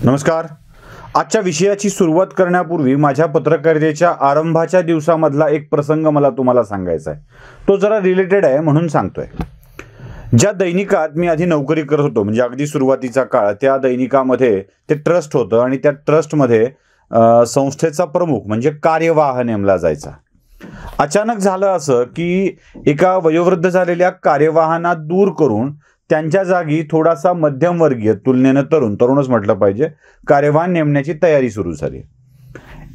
नमस्कार. आजच्या विषयाची सुरुवात करण्यापूर्वी माझ्या पत्रकारितेच्या आरंभाच्या दिवसामधला एक प्रसंग मला तुम्हाला सांगायचा आहे. तो जरा रिलेटेड आहे म्हणून सांगतोय. ज्या दैनिकात मी आधी नोकरी करत होतो, म्हणजे अगदी सुरुवातीचा काळ, त्या दैनिकामध्ये ते ट्रस्ट होतं आणि त्या ट्रस्टमध्ये संस्थेचा प्रमुख म्हणजे कार्यवाह नेमला जायचा. अचानक झालं असं की एका वयोवृद्ध झालेल्या कार्यवाहांना दूर करून त्यांच्या जागी थोडासा मध्यमवर्गीय, तुलनेनं तरुणच म्हटलं पाहिजे, कार्यवाह नेमण्याची तयारी सुरू झाली.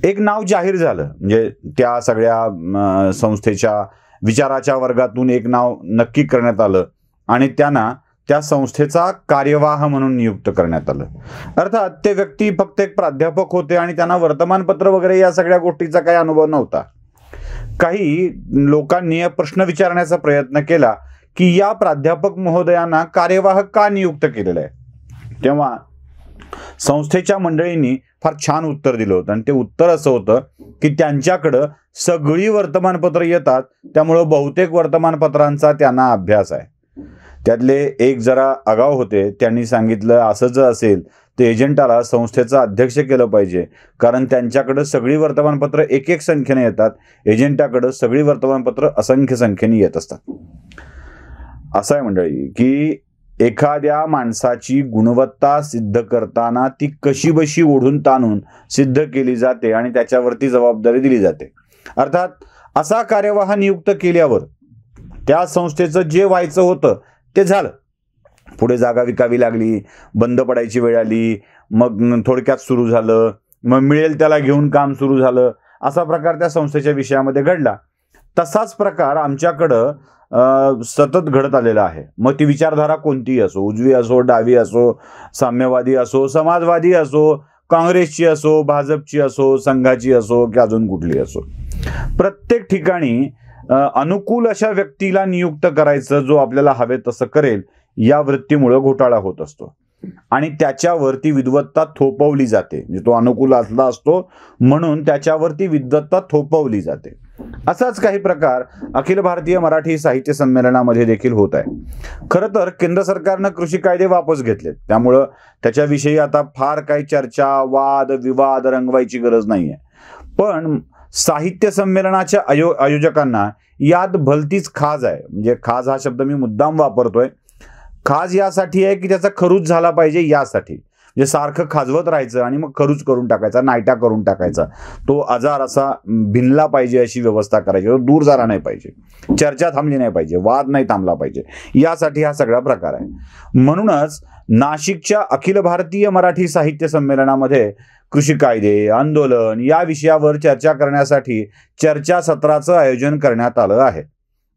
एक नाव जाहीर झालं, म्हणजे त्या सगळ्या संस्थेच्या विचाराच्या वर्गातून एक नाव नक्की करण्यात आलं आणि त्यांना त्या संस्थेचा कार्यवाह म्हणून नियुक्त करण्यात आलं. अर्थात ते व्यक्ती फक्त एक प्राध्यापक होते आणि त्यांना वर्तमानपत्र वगैरे या सगळ्या गोष्टीचा काही अनुभव नव्हता. काही लोकांनी प्रश्न विचारण्याचा प्रयत्न केला की या प्राध्यापक महोदयांना कार्यवाह का नियुक्त केलेला आहे. तेव्हा संस्थेच्या मंडळींनी फार छान उत्तर दिलं होतं आणि ते उत्तर असं होतं की त्यांच्याकडं सगळी वर्तमानपत्र येतात, त्यामुळं बहुतेक वर्तमानपत्रांचा त्यांना अभ्यास आहे. त्यातले एक जरा आगाऊ होते, त्यांनी सांगितलं असं जर असेल तर एजंटाला संस्थेचा अध्यक्ष केलं पाहिजे, कारण त्यांच्याकडं सगळी वर्तमानपत्र एक एक संख्येने येतात, एजंटाकडं सगळी वर्तमानपत्र असंख्य संख्येने येत असतात. असं आहे मंडळी की एखाद्या माणसाची गुणवत्ता सिद्ध करताना ती कशी बशी ओढून ताणून सिद्ध केली जाते आणि त्याच्यावरती जबाबदारी दिली जाते. अर्थात असा कार्यवाह नियुक्त केल्यावर त्या संस्थेचं जे व्हायचं होतं ते झालं. पुढे जागा विकावी लागली, बंद पडायची वेळ आली, मग थोडक्यात सुरू झालं, मग मिळेल त्याला घेऊन काम सुरू झालं. असा प्रकार त्या संस्थेच्या विषयामध्ये घडला. तसाच प्रकार आमच्याकडं सतत घडत आलेला आहे. मग ती विचारधारा कोणतीही असो, उजवी असो, डावी असो, साम्यवादी असो, समाजवादी असो, काँग्रेसची असो, भाजपची असो, संघाची असो की अजून कुठली असो, प्रत्येक ठिकाणी अनुकूल अशा व्यक्तीला नियुक्त करायचं जो आपल्याला हवे तसं करेल, या वृत्तीमुळे घोटाळा होत असतो आणि त्याच्यावरती विद्वत्ता थोपवली जाते. म्हणजे तो अनुकूल असला असतो म्हणून त्याच्यावरती विद्वत्ता थोपवली जाते. असाच काही प्रकार अखिल भारतीय मराठी साहित्य संमेलनामध्ये देखील होत आहे. खरं तर केंद्र सरकारनं कृषी कायदे वापस घेतलेत, त्यामुळं त्याच्याविषयी आता फार काही चर्चा, वाद विवाद रंगवायची गरज नाहीये. पण साहित्य संमेलनाच्या आयोजकांना यात भलतीच खाज आहे. म्हणजे खाज हा शब्द मी मुद्दाम वापरतोय. खाज यासाठी आहे की त्याचा खरूज झाला पाहिजे, यासाठी. म्हणजे सारखं खाजवत राहायचं आणि मग खरूज करून टाकायचा, नायटा करून टाकायचा, तो आजार असा भिनला पाहिजे अशी व्यवस्था करायची, तो दूर झाला नाही पाहिजे, चर्चा थांबली नाही पाहिजे, वाद नाही थांबला पाहिजे, यासाठी हा सगळा प्रकार आहे. म्हणूनच नाशिकच्या अखिल भारतीय मराठी साहित्य संमेलनामध्ये कृषी कायदे, आंदोलन या विषयावर चर्चा करण्यासाठी चर्चासत्राचं आयोजन करण्यात आलं आहे.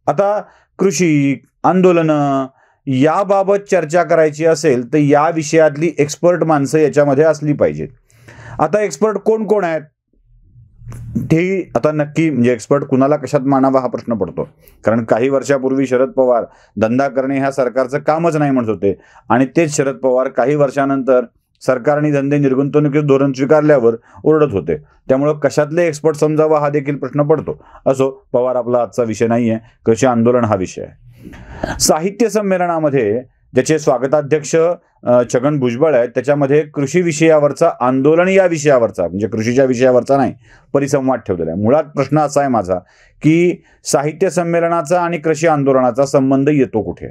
आता कृषी आंदोलनं याबाबत चर्चा करायची असेल तर या विषयातली एक्सपर्ट माणसं याच्यामध्ये असली पाहिजेत. आता एक्सपर्ट कोण कोण आहेत ते आता नक्की, म्हणजे एक्सपर्ट कुणाला कशात मानावा हा प्रश्न पडतो. कारण काही वर्षापूर्वी शरद पवार धंदा करणे ह्या सरकारचं कामच नाही म्हणत होते आणि तेच शरद पवार काही वर्षानंतर सरकारने धंदे निर्गुंतवणुकीचे धोरण स्वीकारल्यावर ओरडत होते. त्यामुळं कशातले एक्सपर्ट समजावा हा देखील प्रश्न पडतो. असो, पवार आपला आजचा विषय नाहीये, कृषी आंदोलन हा विषय आहे. साहित्य संमेलनामध्ये ज्याचे स्वागताध्यक्ष छगन भुजबळ आहेत, त्याच्यामध्ये कृषी विषयावरचा, आंदोलन या विषयावरचा, म्हणजे कृषीच्या विषयावरचा नाही, परिसंवाद ठेवलेला आहे. मुळात प्रश्न असा आहे माझा की साहित्य संमेलनाचा आणि कृषी आंदोलनाचा संबंध येतो कुठे?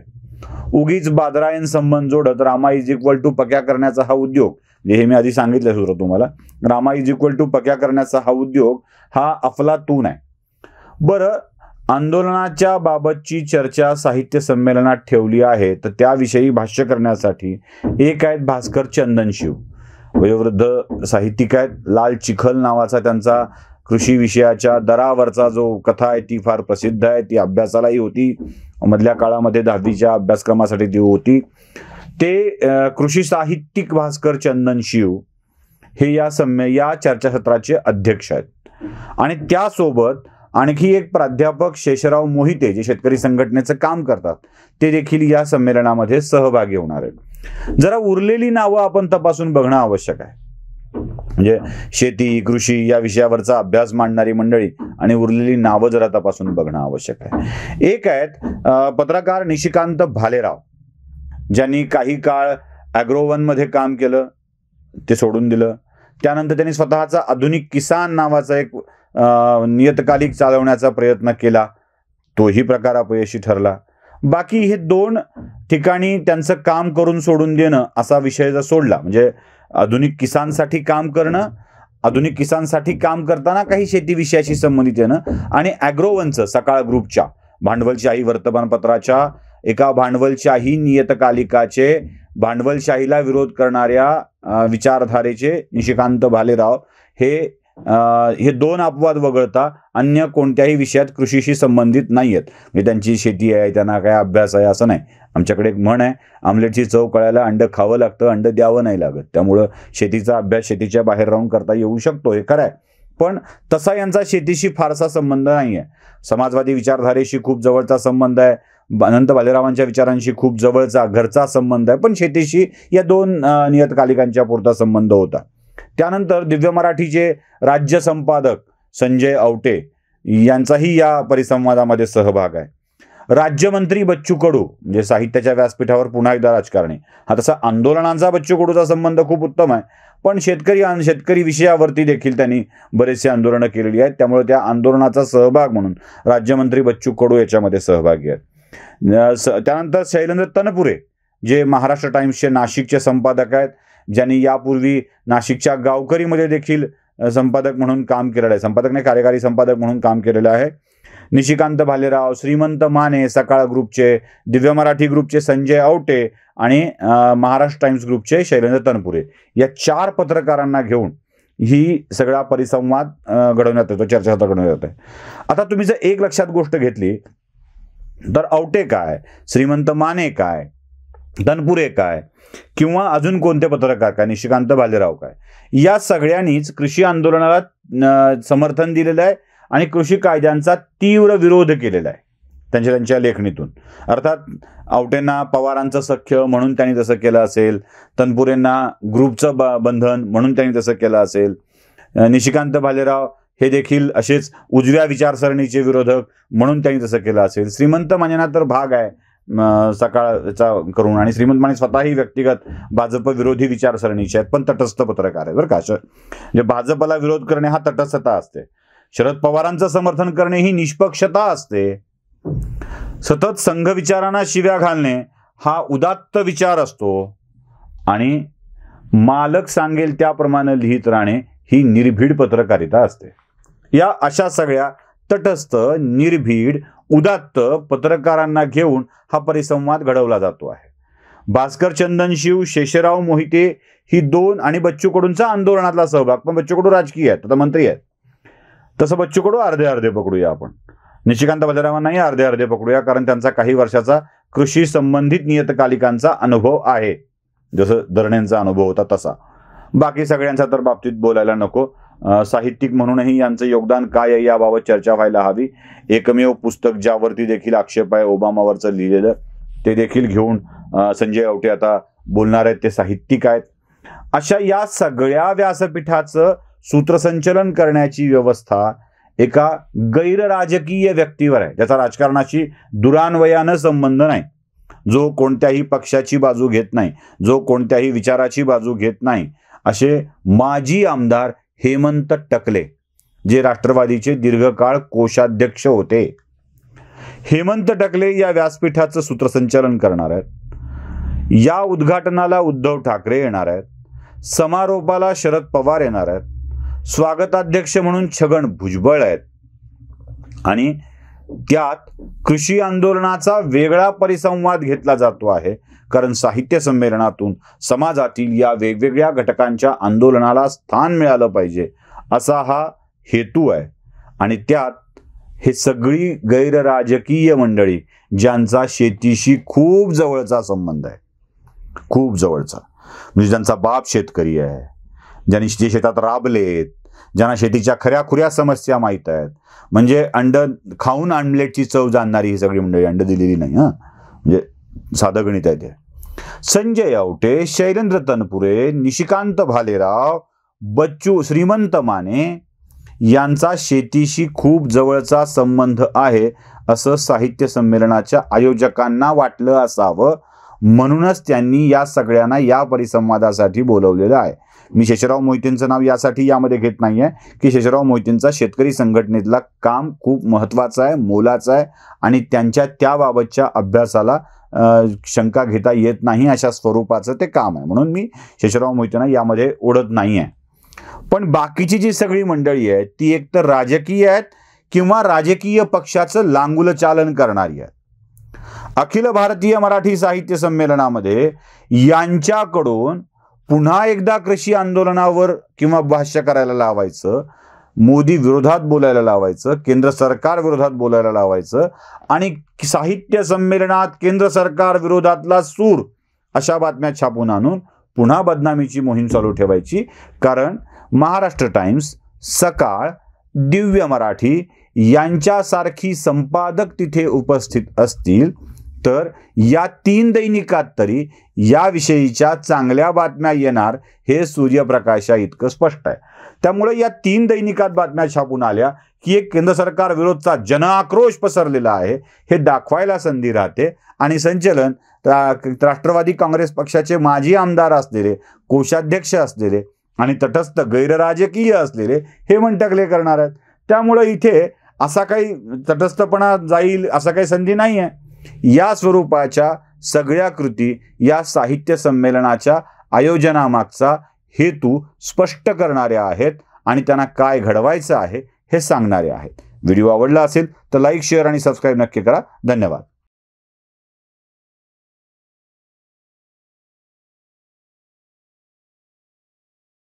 उगीच बादरायण संबंध जोडत रामा इज इक्वल टू पक्या करण्याचा हा उद्योग, म्हणजे हे मी आधी सांगितलं सुद्धा तुम्हाला, रामा इज इक्वल टू पक्या करण्याचा हा उद्योग हा अफलातून आहे. बरं, आंदोलनाच्या बाबतची चर्चा साहित्य संमेलनात ठेवली आहे तर त्याविषयी भाष्य करण्यासाठी एक आहेत भास्कर चंदनशिव, वयोवृद्ध साहित्यिक आहेत. लाल चिखल नावाचा त्यांचा कृषी विषयाच्या दरावरचा जो कथा आहे ती फार प्रसिद्ध आहे. ती अभ्यासालाही होती, मधल्या काळामध्ये 10वीच्या अभ्यासक्रमासाठी ती होती. ते कृषी साहित्यिक भास्कर चंदनशिव हे या चर्चासत्राचे अध्यक्ष आहेत. आणि त्यासोबत आणखी एक प्राध्यापक शेषराव मोहिते, जे शेतकरी संघटनेचं काम करतात, ते देखील या संमेलनामध्ये सहभागी होणार आहेत. जरा उरलेली नावं आपण तपासून बघणं आवश्यक आहे. म्हणजे शेती, कृषी या विषयावरचा अभ्यास मांडणारी मंडळी आणि उरलेली नावं जरा तपासून बघणं आवश्यक आहे. एक आहेत पत्रकार निशिकांत भालेराव, ज्यांनी काही काळ ॲग्रोवनमध्ये काम केलं, ते सोडून दिलं. त्यानंतर त्यांनी स्वतःचा आधुनिक किसान नावाचा एक नियतकालिक चालवण्याचा प्रयत्न केला, तोही प्रकार अपयशी ठरला. बाकी हे 2 ठिकाणी त्यांचं काम करून सोडून देणं असा विषय जर सोडला, म्हणजे आधुनिक किसानसाठी काम करणं, आधुनिक किसानसाठी काम करताना काही शेती विषयाशी संबंधित येणं, आणि ॲग्रोवनचं सकाळ ग्रुपच्या भांडवलशाही वर्तमानपत्राच्या एका भांडवलशाही नियतकालिकाचे भांडवलशाहीला विरोध करणाऱ्या विचारधारेचे निशिकांत भालेराव हे 2 अपवाद वगळता अन्य कोणत्याही विषयात कृषीशी संबंधित नाही आहेत. म्हणजे त्यांची शेती आहे, त्यांना काय अभ्यास आहे असं नाही. आमच्याकडे एक म्हण आहे, आमलेटची चव कळायला अंड खावं लागतं, अंड द्यावं नाही लागत. त्यामुळं शेतीचा अभ्यास शेतीच्या बाहेर राहून करता येऊ शकतो, हे खरं आहे. पण तसा यांचा शेतीशी फारसा संबंध नाही आहे. समाजवादी विचारधारेशी खूप जवळचा संबंध आहे, अनंत भालेरावांच्या विचारांशी खूप जवळचा घरचा संबंध आहे, पण शेतीशी या 2 नियतकालिकांच्या पुरता संबंध होता. त्यानंतर दिव्य मराठीचे राज्य संपादक संजय आवटे यांचाही या परिसंवादामध्ये सहभाग आहे. राज्यमंत्री बच्चू कडू, म्हणजे साहित्याच्या व्यासपीठावर पुन्हा एकदा राजकारणी. हा तसा आंदोलनांचा बच्चू कडूचा संबंध खूप उत्तम आहे, पण शेतकरी विषयावरती देखील त्यांनी बरेचसे आंदोलनं केलेली आहेत. त्यामुळे त्या आंदोलनाचा सहभाग म्हणून राज्यमंत्री बच्चू कडू याच्यामध्ये सहभागी आहेत. त्यानंतर शैलेंद्र तनपुरे, जे महाराष्ट्र टाइम्सचे नाशिकचे संपादक आहेत, ज्यांनी यापूर्वी नाशिकच्या गावकरीमध्ये देखील संपादक म्हणून काम केलेलं आहे, संपादक नाही कार्यकारी संपादक म्हणून काम केलेलं आहे. निशिकांत भालेराव, श्रीमंत माने सकाळ ग्रुपचे, दिव्य मराठी ग्रुपचे संजय आवटे आणि महाराष्ट्र टाइम्स ग्रुपचे शैलेंद्र तनपुरे, या 4 पत्रकारांना घेऊन ही सगळा परिसंवाद घडवण्यात येतो, चर्चासत्र घडवण्यात येते. आता तुम्ही जर एक लक्षात गोष्ट घेतली तर आवटे काय, श्रीमंत माने काय, तनपुरे काय, किंवा अजून कोणते पत्रकार काय, निशिकांत भालेराव काय, या सगळ्यांनीच कृषी आंदोलनाला समर्थन दिलेलं आहे आणि कृषी कायद्यांचा तीव्र विरोध केलेला आहे त्यांच्या लेखणीतून. अर्थात आवटेंना पवारांचं सख्य म्हणून त्यांनी तसं केलं असेल, तनपुरेंना ग्रुपचं बंधन म्हणून त्यांनी तसं केलं असेल, निशिकांत भालेराव हे देखील असेच उजव्या विचारसरणीचे विरोधक म्हणून त्यांनी तसं केलं असेल. श्रीमंत मानेंना तर भाग आहे सकाळचा करून, आणि श्रीमंत माने स्वतःही व्यक्तिगत भाजप विरोधी विचारसरणीचे आहेत, पण तटस्थ पत्रकार आहेत बरं का. म्हणजे भाजपला विरोध करणे हा तटस्थता असते, शरद पवारांचं समर्थन करणे ही निष्पक्षता असते. सतत संघ विचारांना शिव्या घालणे हा उदात्त विचार असतो, आणि मालक सांगेल त्याप्रमाणे लिहित राहणे ही निर्भीड पत्रकारिता असते. या अशा सगळ्या तटस्थ, निर्भीड, उदात्त पत्रकारांना घेऊन हा परिसंवाद घडवला जातो आहे. भास्कर चंदनशिव, शेषराव मोहिते ही 2, आणि बच्चू कडूंचा आंदोलनातला सहभाग. पण बच्चू कडू राजकीय आहेत, आता मंत्री आहेत, तसं बच्चू कडू अर्धे पकडूया आपण. निशिकांत भालेरावांनाही अर्धे पकडूया, कारण त्यांचा काही वर्षाचा कृषी संबंधित नियतकालिकांचा अनुभव आहे, जसं दर्णेंचा अनुभव होता तसा. बाकी सगळ्यांचा तर बाबतीत बोलायला नको. साहित्यिक म्हणूनही यांचं योगदान काय आहे याबाबत चर्चा व्हायला हवी. एकमेव पुस्तक ज्यावरती देखील आक्षेप आहे ओबामावरचं लिहिलेलं, ते देखील घेऊन संजय आवटे आता बोलणार आहेत, ते साहित्यिक आहेत. अशा या सगळ्या व्यासपीठाचं सूत्रसंचलन करण्याची व्यवस्था एका गैर राजकीय व्यक्तीवर आहे, ज्याचा राजकारणाशी दुरान्वयानं संबंध नाही, जो कोणत्याही पक्षाची बाजू घेत नाही, जो कोणत्याही विचाराची बाजू घेत नाही, असे माजी आमदार हेमंत टकले, जे राष्ट्रवादीचे दीर्घकाळ कोषाध्यक्ष होते. हेमंत टकले या व्यासपीठाचं सूत्रसंचालन करणार आहेत. या उद्घाटनाला उद्धव ठाकरे येणार आहेत, समारोपाला शरद पवार येणार आहेत, स्वागताध्यक्ष म्हणून छगन भुजबळ आहेत, आणि त्यात कृषी आंदोलनाचा वेगळा परिसंवाद घेतला जातो आहे, कारण साहित्य संमेलनातून समाजातील या वेगवेगळ्या घटकांच्या आंदोलनाला स्थान मिळालं पाहिजे असा हा हेतू आहे. आणि त्यात हे सगळी गैर राजकीय मंडळी ज्यांचा शेतीशी खूप जवळचा संबंध आहे, खूप जवळचा, म्हणजे ज्यांचा बाप शेतकरी आहे, ज्यांनी जे शेतात राबलेत, ज्यांना शेतीच्या खऱ्या खुऱ्या समस्या माहीत आहेत, म्हणजे अंड खाऊन आमलेटची चव जाणणारी ही सगळी मंडळी, अंड दिलेली नाही, म्हणजे साधं गणित आहे ते. संजय आवटे, शैलेंद्र तनपुरे, निशिकांत भालेराव, बच्चू, श्रीमंत माने यांचा शेतीशी खूप जवळचा संबंध आहे असं साहित्य संमेलनाच्या आयोजकांना वाटलं असावं, म्हणूनच त्यांनी या सगळ्यांना या परिसंवादासाठी बोलवलेलं आहे. मी शेषराव मोहितेंचं नाव यासाठी यामध्ये घेत नाहीये की शेषराव मोहितेंचा शेतकरी संघटनेतला काम खूप महत्त्वाचं आहे, मोलाचं आहे आणि त्यांच्या त्याबाबतच्या अभ्यासाला शंका घेता येत नाही अशा स्वरूपाचं ते काम आहे, म्हणून मी शेषराव मोहितेंना यामध्ये ओढत नाही आहे. पण बाकीची जी सगळी मंडळी आहे ती एकतर राजकीय आहेत किंवा राजकीय पक्षाचं लांगुलचालन करणारी आहेत. अखिल भारतीय मराठी साहित्य संमेलनामध्ये यांच्याकडून पुन्हा एकदा कृषी आंदोलनावर किंवा भाष्य करायला लावायचं, मोदी विरोधात बोलायला लावायचं, केंद्र सरकार विरोधात बोलायला लावायचं आणि साहित्य संमेलनात केंद्र सरकार विरोधातला सूर अशा बातम्या छापून आणून पुन्हा बदनामीची मोहीम चालू ठेवायची. कारण महाराष्ट्र टाइम्स, सकाळ, दिव्य मराठी यांच्यासारखी संपादक तिथे उपस्थित असतील तर या 3 दैनिकात तरी याविषयीच्या चांगल्या बातम्या येणार हे सूर्यप्रकाशा इतकं स्पष्ट आहे. त्यामुळे या 3 दैनिकात बातम्या छापून आल्या की एक केंद्र सरकार विरोधाचा जनआक्रोश पसरलेला आहे हे दाखवायला संधी राहते आणि संचलन राष्ट्रवादी काँग्रेस पक्षाचे माजी आमदार असलेले, कोषाध्यक्ष असलेले आणि तटस्थ गैरराजकीय असलेले हे मंटकले करणार आहेत. त्यामुळे इथे असा काही तटस्थपणा जाईल असा काही संधी नाही आहे. या स्वरूपाच्या सगळ्या कृती या साहित्य संमेलनाच्या आयोजनामागचा हेतू स्पष्ट करणाऱ्या आहेत आणि त्यांना काय घडवायचं आहे हे सांगणारे आहेत. व्हिडिओ आवडला असेल तर लाईक, शेअर आणि सबस्क्राईब नक्की करा. धन्यवाद.